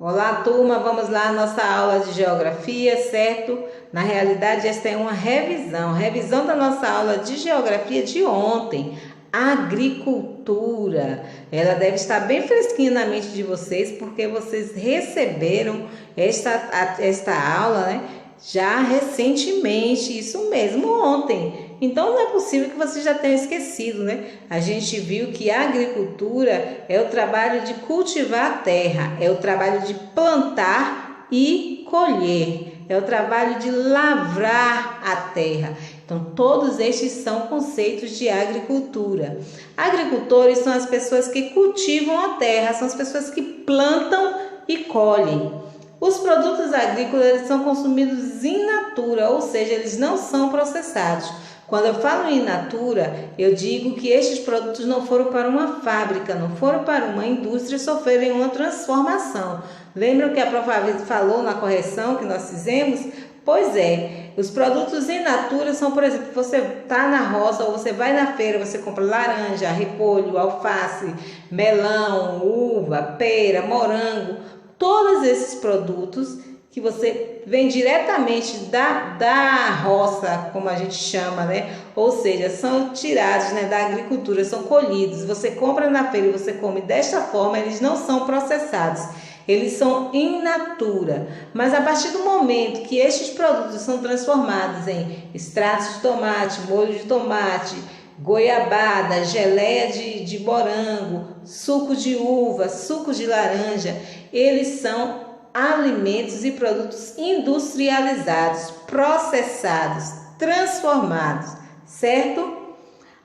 Olá, turma, vamos lá à nossa aula de geografia, certo? Na realidade, esta é uma revisão da nossa aula de geografia de ontem, agricultura. Ela deve estar bem fresquinha na mente de vocês, porque vocês receberam esta aula, né? Já recentemente, isso mesmo, ontem. Então não é possível que você já tenha esquecido, né? A gente viu que a agricultura é o trabalho de cultivar a terra, é o trabalho de plantar e colher, é o trabalho de lavrar a terra. Então todos estes são conceitos de agricultura. Agricultores são as pessoas que cultivam a terra, são as pessoas que plantam e colhem. Os produtos agrícolas são consumidos in natura, ou seja, eles não são processados. Quando eu falo in natura, eu digo que estes produtos não foram para uma fábrica, não foram para uma indústria sofrerem uma transformação. Lembram que a Prof. falou na correção que nós fizemos? Pois é, os produtos in natura são, por exemplo, você está na roça ou você vai na feira, você compra laranja, repolho, alface, melão, uva, pera, morango. Todos esses produtos que você vem diretamente da roça, como a gente chama, né? Ou seja, são tirados, né, da agricultura, são colhidos. Você compra na feira e você come desta forma, eles não são processados. Eles são in natura. Mas a partir do momento que estes produtos são transformados em extratos de tomate, molho de tomate, goiabada, geleia de morango, suco de uva, suco de laranja, eles são alimentos e produtos industrializados, processados, transformados, certo?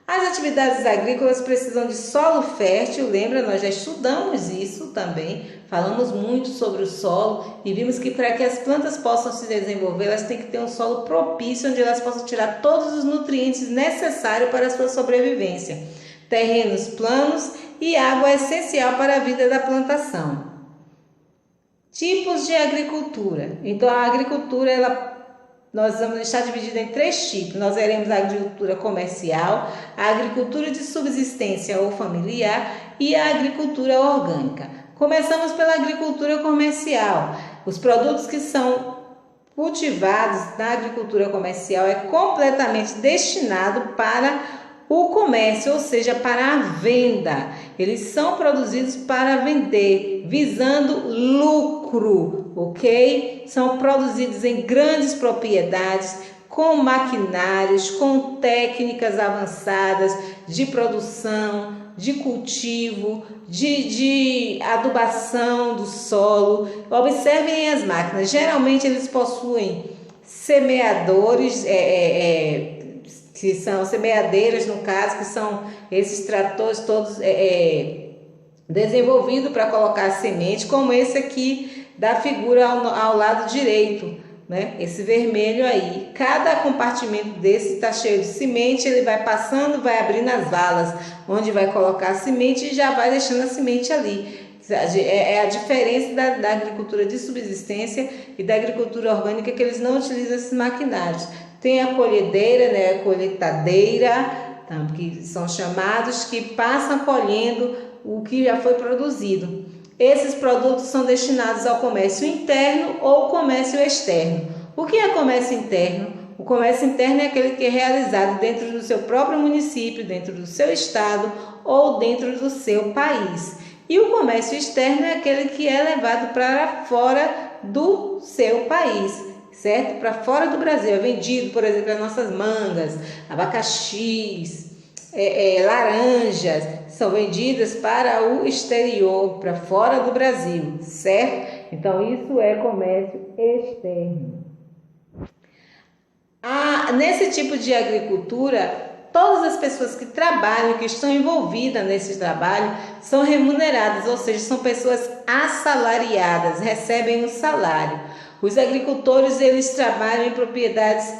As atividades agrícolas precisam de solo fértil, lembra? Nós já estudamos isso também, falamos muito sobre o solo e vimos que para que as plantas possam se desenvolver, elas têm que ter um solo propício, onde elas possam tirar todos os nutrientes necessários para a sua sobrevivência. Terrenos planos e água é essencial para a vida da plantação. Tipos de agricultura. Então, a agricultura, nós vamos estar dividida em 3 tipos. Nós veremos a agricultura comercial, a agricultura de subsistência ou familiar e a agricultura orgânica. Começamos pela agricultura comercial. Os produtos que são cultivados na agricultura comercial é completamente destinado para o comércio, ou seja, para a venda. Eles são produzidos para vender, visando lucro, ok? São produzidos em grandes propriedades, com maquinários, com técnicas avançadas de produção, de cultivo, de adubação do solo. Observem as máquinas. Geralmente eles possuem semeadores, que são semeadeiras, no caso, que são esses tratores todos desenvolvidos para colocar semente, como esse aqui da figura ao lado direito, né? Esse vermelho aí. Cada compartimento desse está cheio de semente, ele vai passando, vai abrindo as valas, onde vai colocar a semente e já vai deixando a semente ali. É a diferença da agricultura de subsistência e da agricultura orgânica, que eles não utilizam esses maquinários. Tem a colhedeira, né, a colheitadeira, que são chamados, que passam colhendo o que já foi produzido. Esses produtos são destinados ao comércio interno ou comércio externo. O que é comércio interno? O comércio interno é aquele que é realizado dentro do seu próprio município, dentro do seu estado ou dentro do seu país. E o comércio externo é aquele que é levado para fora do seu país, certo? Para fora do Brasil. É vendido, por exemplo, as nossas mangas, abacaxis, laranjas, são vendidas para o exterior, para fora do Brasil, certo? Então, isso é comércio externo. Nesse tipo de agricultura, todas as pessoas que trabalham, que estão envolvidas nesse trabalho, são remuneradas, ou seja, são pessoas assalariadas, recebem um salário. Os agricultores, eles trabalham em propriedades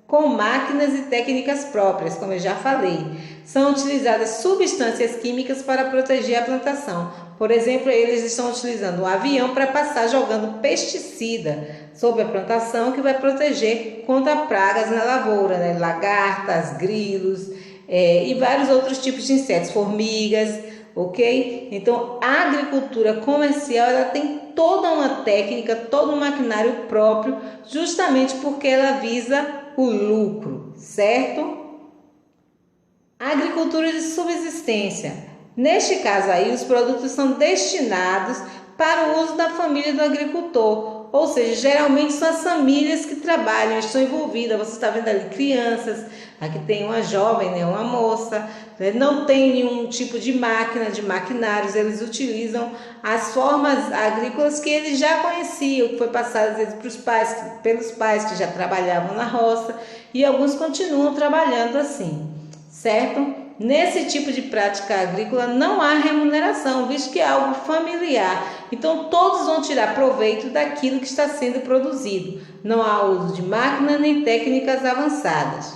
com máquinas e técnicas próprias, como eu já falei. São utilizadas substâncias químicas para proteger a plantação. Por exemplo, eles estão utilizando um avião para passar jogando pesticida sobre a plantação, que vai proteger contra pragas na lavoura, né? Lagartas, grilos e vários outros tipos de insetos, formigas. ok? Então, a agricultura comercial, ela tem toda uma técnica, todo um maquinário próprio, justamente porque ela visa o lucro, certo? A agricultura de subsistência. Neste caso aí, os produtos são destinados para o uso da família do agricultor, ou seja, geralmente são as famílias que trabalham, estão envolvidas. Você está vendo ali crianças, aqui tem uma jovem, né, uma moça, né, não tem nenhum tipo de máquina, de maquinários, eles utilizam as formas agrícolas que eles já conheciam, que foi passado às vezes para os pais, pelos pais que já trabalhavam na roça, e alguns continuam trabalhando assim, certo? Nesse tipo de prática agrícola não há remuneração, visto que é algo familiar. Então todos vão tirar proveito daquilo que está sendo produzido. Não há uso de máquina nem técnicas avançadas.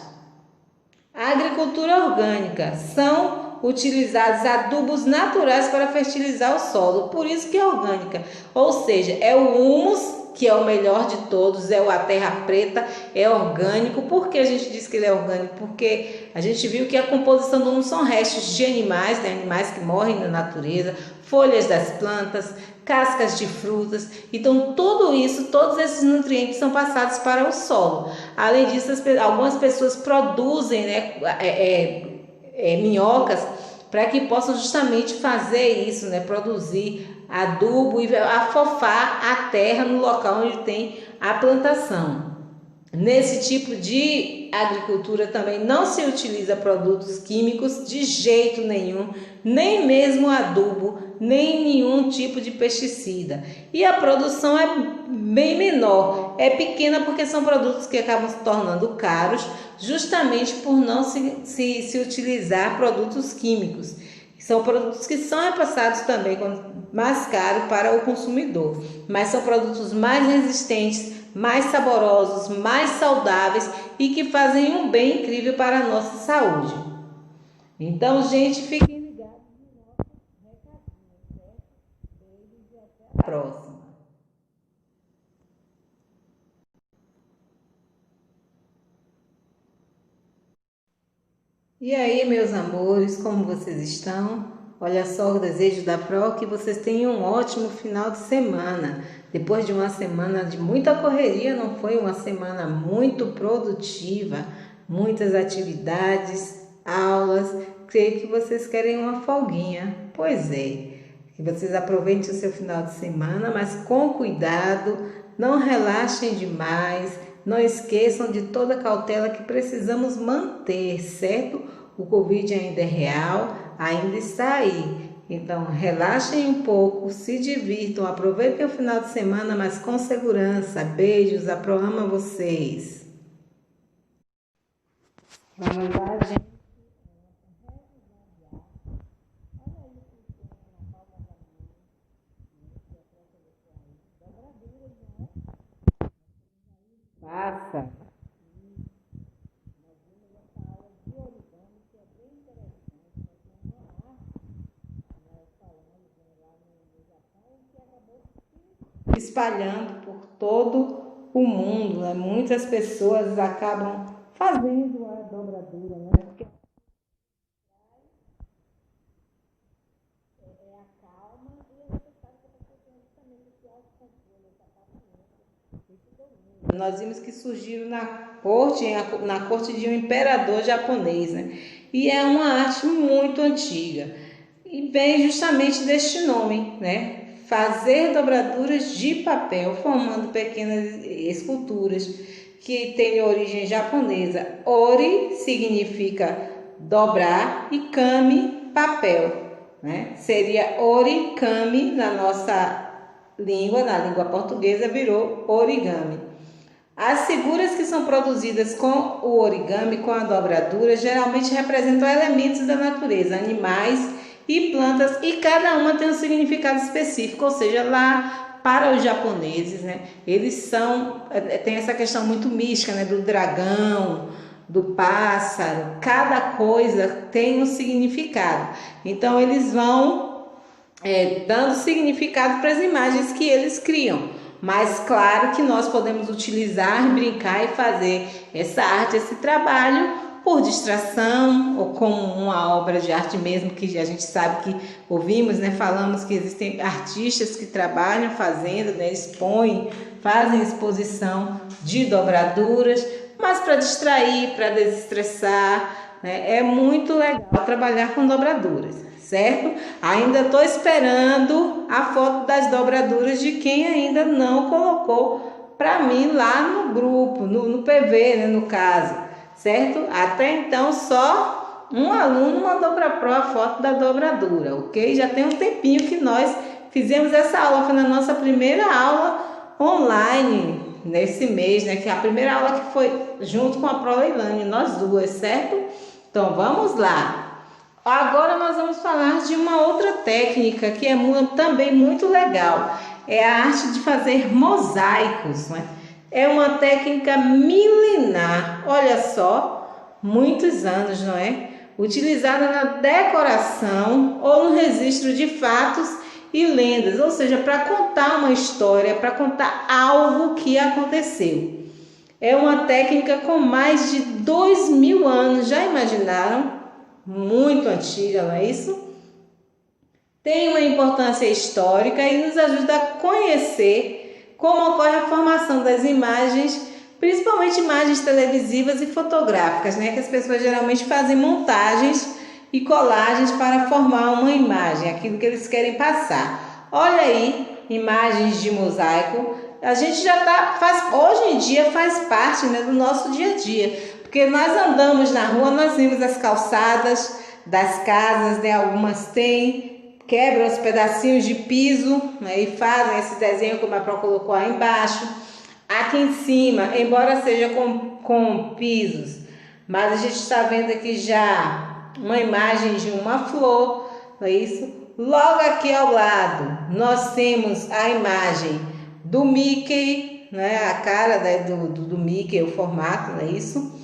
A agricultura orgânica são utilizados adubos naturais para fertilizar o solo, por isso que é orgânica, ou seja, é o humus, que é o melhor de todos, é a terra preta, é orgânico. Por que a gente diz que ele é orgânico? Porque a gente viu que a composição do humus são restos de animais, né? Animais que morrem na natureza, folhas das plantas, cascas de frutas. Então tudo isso, todos esses nutrientes são passados para o solo. Além disso, algumas pessoas produzem, né, minhocas para que possam justamente fazer isso, né, produzir adubo e afofar a terra no local onde tem a plantação. Nesse tipo de agricultura também não se utiliza produtos químicos de jeito nenhum, nem mesmo adubo, nem nenhum tipo de pesticida. E a produção é bem menor, é pequena porque são produtos que acabam se tornando caros, justamente por não se utilizar produtos químicos. São produtos que são repassados também mais caro para o consumidor, mas são produtos mais resistentes, mais saborosos, mais saudáveis e que fazem um bem incrível para a nossa saúde. Então, gente, fiquem ligados no nosso recadinho, certo? Beijos e até a próxima. E aí, meus amores, como vocês estão? Olha só, o desejo da Pro que vocês tenham um ótimo final de semana. Depois de uma semana de muita correria, não foi uma semana muito produtiva, muitas atividades, aulas. Creio que vocês querem uma folguinha. Pois é, que vocês aproveitem o seu final de semana, mas com cuidado, não relaxem demais. Não esqueçam de toda a cautela que precisamos manter, certo? O Covid ainda é real, ainda está aí. Então, relaxem um pouco, se divirtam, aproveitem o final de semana, mas com segurança. Beijos, a Pro ama vocês. Vamos lá, gente. Passa. Espalhando por todo o mundo, né? Muitas pessoas acabam fazendo a dobradura, né? Porque é a calma e é necessário que a pessoa tenha justamente esse autocontrole, essa paciência, esse domínio. Nós vimos que surgiram na corte de um imperador japonês, né? E é uma arte muito antiga e vem justamente deste nome, né? Fazer dobraduras de papel, formando pequenas esculturas que têm origem japonesa. Ori significa dobrar e kami, papel, né? Seria origami na nossa língua, na língua portuguesa, virou origami. As figuras que são produzidas com o origami, com a dobradura, geralmente representam elementos da natureza, animais e plantas, e cada uma tem um significado específico, ou seja, lá para os japoneses, né, eles tem essa questão muito mística, né, do dragão, do pássaro, cada coisa tem um significado. Então eles vão dando significado para as imagens que eles criam. Mas claro que nós podemos utilizar, brincar e fazer essa arte, esse trabalho por distração ou como uma obra de arte mesmo, que a gente sabe que ouvimos, né, falamos que existem artistas que trabalham fazendo, né, expõem, fazem exposição de dobraduras, mas para distrair, para desestressar, né, é muito legal trabalhar com dobraduras, certo? Ainda estou esperando a foto das dobraduras de quem ainda não colocou para mim lá no grupo, no PV, né, no caso, certo? Até então só um aluno mandou para a Pro a foto da dobradura, ok? Já tem um tempinho que nós fizemos essa aula, foi na nossa primeira aula online nesse mês, né? Que é a primeira aula que foi junto com a Pro Leilane, nós duas, certo? Então vamos lá. Agora nós vamos falar de uma outra técnica que é também muito legal. É a arte de fazer mosaicos, né? É uma técnica milenar, olha só, muitos anos, não é? Utilizada na decoração ou no registro de fatos e lendas, ou seja, para contar uma história, para contar algo que aconteceu. É uma técnica com mais de 2000 anos, já imaginaram? Muito antiga, não é isso? Tem uma importância histórica e nos ajuda a conhecer como ocorre a formação das imagens, principalmente imagens televisivas e fotográficas, né? Que as pessoas geralmente fazem montagens e colagens para formar uma imagem, aquilo que eles querem passar. Olha aí, imagens de mosaico. A gente já hoje em dia faz parte, né, do nosso dia a dia, porque nós andamos na rua, nós vemos as calçadas das casas, né, algumas têm, quebram os pedacinhos de piso, né, e fazem esse desenho como a Pro colocou aí embaixo. Aqui em cima, embora seja com pisos, mas a gente está vendo aqui já uma imagem de uma flor, não é isso? Logo aqui ao lado, nós temos a imagem do Mickey, né? A cara, né, do Mickey, o formato, não é isso?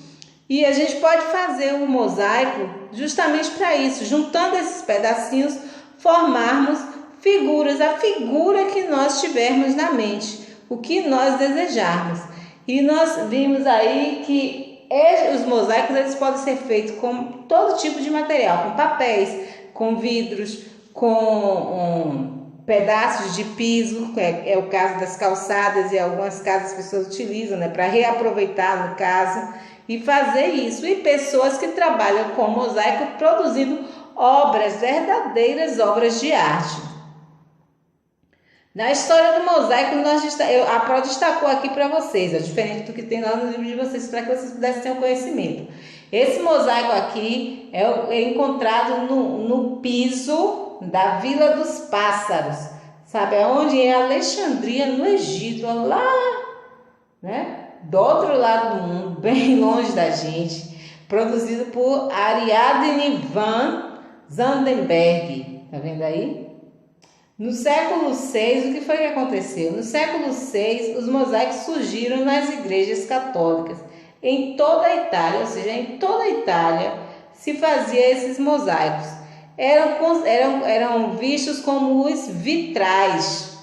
E a gente pode fazer um mosaico justamente para isso, juntando esses pedacinhos, formarmos figuras, a figura que nós tivermos na mente, o que nós desejarmos. E nós vimos aí que os mosaicos eles podem ser feitos com todo tipo de material, com papéis, com vidros, com pedaços de piso, é o caso das calçadas, e algumas casas as pessoas utilizam, né, para reaproveitar no caso, e fazer isso. E pessoas que trabalham com mosaico produzindo obras, verdadeiras obras de arte. Na história do mosaico, a Pro destacou aqui para vocês, diferente do que tem lá no livro de vocês, para que vocês pudessem ter um conhecimento. Esse mosaico aqui é encontrado no piso da Vila dos Pássaros, sabe aonde? É Alexandria, no Egito, lá, né? Do outro lado do mundo, bem longe da gente, produzido por Ariadne van Zandenberg, tá vendo aí? No século VI, o que foi que aconteceu? No século VI, os mosaicos surgiram nas igrejas católicas em toda a Itália, ou seja, em toda a Itália se fazia esses mosaicos. Eram vistos como os vitrais.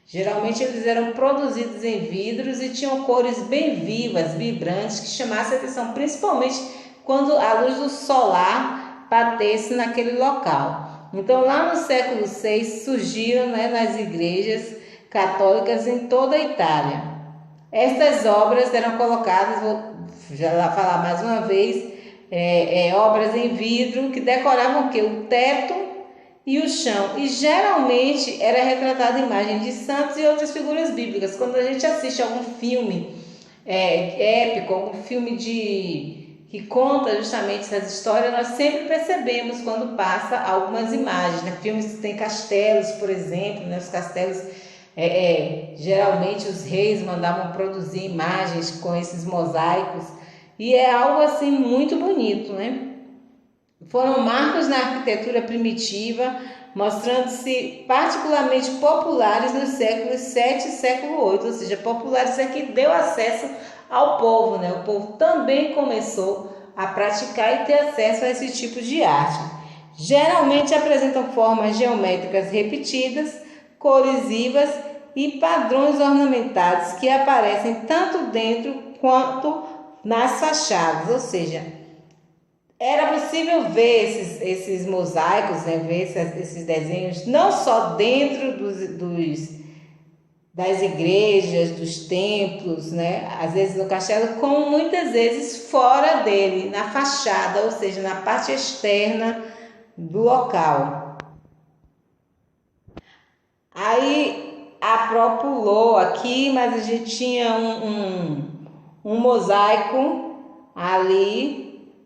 Geralmente eles eram produzidos em vidros e tinham cores bem vivas, vibrantes, que chamassem a atenção, principalmente quando a luz do solar batesse naquele local. Então, lá no século VI, surgiram, né, nas igrejas católicas em toda a Itália. Estas obras eram colocadas, vou já falar mais uma vez, obras em vidro que decoravam o quê? O teto e o chão. E geralmente era retratada a imagem de santos e outras figuras bíblicas. Quando a gente assiste algum filme épico, algum filme que conta justamente essas histórias, nós sempre percebemos quando passa algumas imagens, né? Filmes que tem castelos, por exemplo, né? Os castelos, geralmente os reis mandavam produzir imagens com esses mosaicos, e é algo assim muito bonito, né? Foram marcos na arquitetura primitiva, mostrando-se particularmente populares nos séculos 7 e século 8, ou seja, populares aqui deu acesso ao povo, né? O povo também começou a praticar e ter acesso a esse tipo de arte. Geralmente apresentam formas geométricas repetidas, cores vivas e padrões ornamentados que aparecem tanto dentro quanto nas fachadas, ou seja, era possível ver esses mosaicos, né, ver esses desenhos, não só dentro das igrejas, dos templos, né, às vezes no castelo, como muitas vezes fora dele, na fachada, ou seja, na parte externa do local. Aí a Pro pulou aqui, mas a gente tinha um mosaico ali,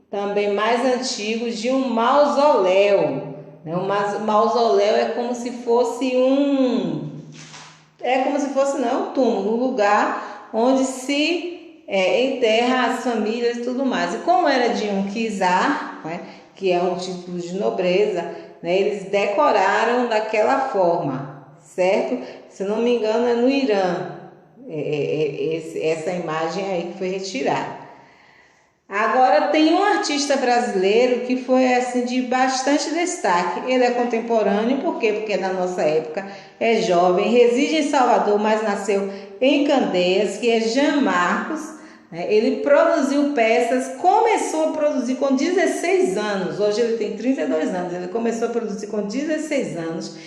também mais antigo, de um mausoléu. Um mausoléu é como se fosse um túmulo, um lugar onde se enterra as famílias e tudo mais. E como era de um czar, né, que é um título de nobreza, né, eles decoraram daquela forma, certo? Se não me engano é no Irã, essa imagem aí que foi retirada. Agora tem um artista brasileiro que foi assim de bastante destaque. Ele é contemporâneo, por quê? Porque é da nossa época, é jovem, reside em Salvador, mas nasceu em Candeias, que é Jean Marcos. Ele produziu peças, começou a produzir com 16 anos, hoje ele tem 32 anos, ele começou a produzir com 16 anos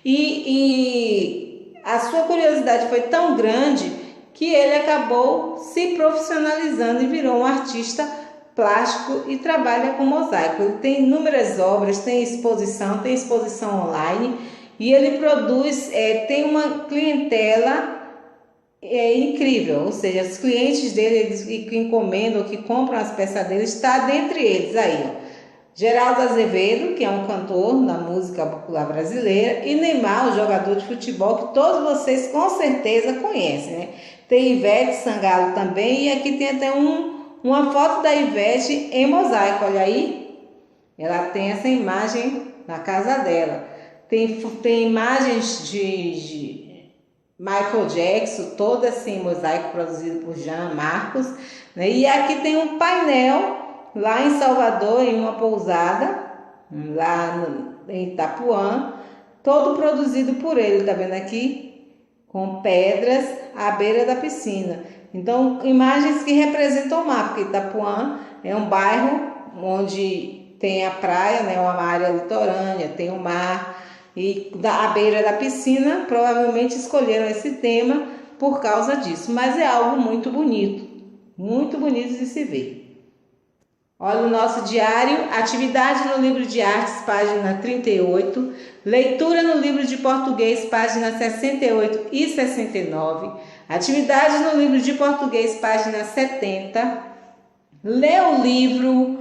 e a sua curiosidade foi tão grande que ele acabou se profissionalizando e virou um artista plástico e trabalha com mosaico. Ele tem inúmeras obras, tem exposição online e ele produz, tem uma clientela incrível, ou seja, os clientes dele eles que encomendam, que compram as peças dele, está dentre eles aí, ó. Geraldo Azevedo, que é um cantor da música popular brasileira, e Neymar, o jogador de futebol que todos vocês com certeza conhecem, né? Tem Ivete Sangalo também, e aqui tem até uma foto da Ivete em mosaico, olha aí. Ela tem essa imagem na casa dela. Tem imagens de Michael Jackson, toda assim, mosaico produzido por Jean Marcos, né? E aqui tem um painel lá em Salvador, em uma pousada, lá em Itapuã, todo produzido por ele, tá vendo aqui? Com pedras à beira da piscina. Então, imagens que representam o mar, porque Itapuã é um bairro onde tem a praia, né, uma área litorânea, tem o mar, e à beira da piscina, provavelmente escolheram esse tema por causa disso, mas é algo muito bonito de se ver. Olha o nosso diário, atividade no livro de artes, página 38, leitura no livro de português, página 68 e 69, atividade no livro de português, página 70, lê o livro,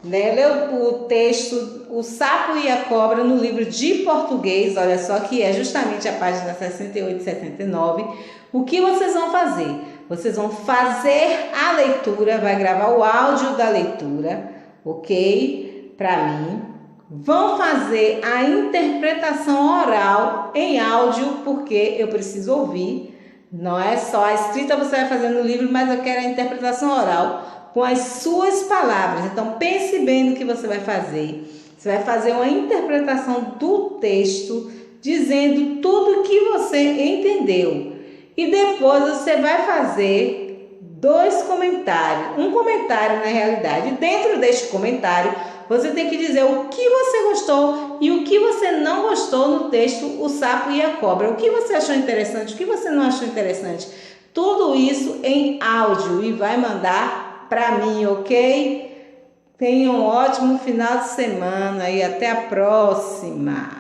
né, lê o texto, O Sapo e a Cobra no livro de português, olha só que é justamente a página 68 e 79, o que vocês vão fazer? Vocês vão fazer a leitura, vai gravar o áudio da leitura, ok? Para mim. Vão fazer a interpretação oral em áudio, porque eu preciso ouvir. Não é só a escrita você vai fazer no livro, mas eu quero a interpretação oral com as suas palavras. Então pense bem no que você vai fazer. Você vai fazer uma interpretação do texto, dizendo tudo o que você entendeu. E depois você vai fazer 2 comentários. Um comentário na realidade. Dentro deste comentário, você tem que dizer o que você gostou e o que você não gostou no texto O Sapo e a Cobra. O que você achou interessante, o que você não achou interessante. Tudo isso em áudio e vai mandar para mim, ok? Tenha um ótimo final de semana e até a próxima.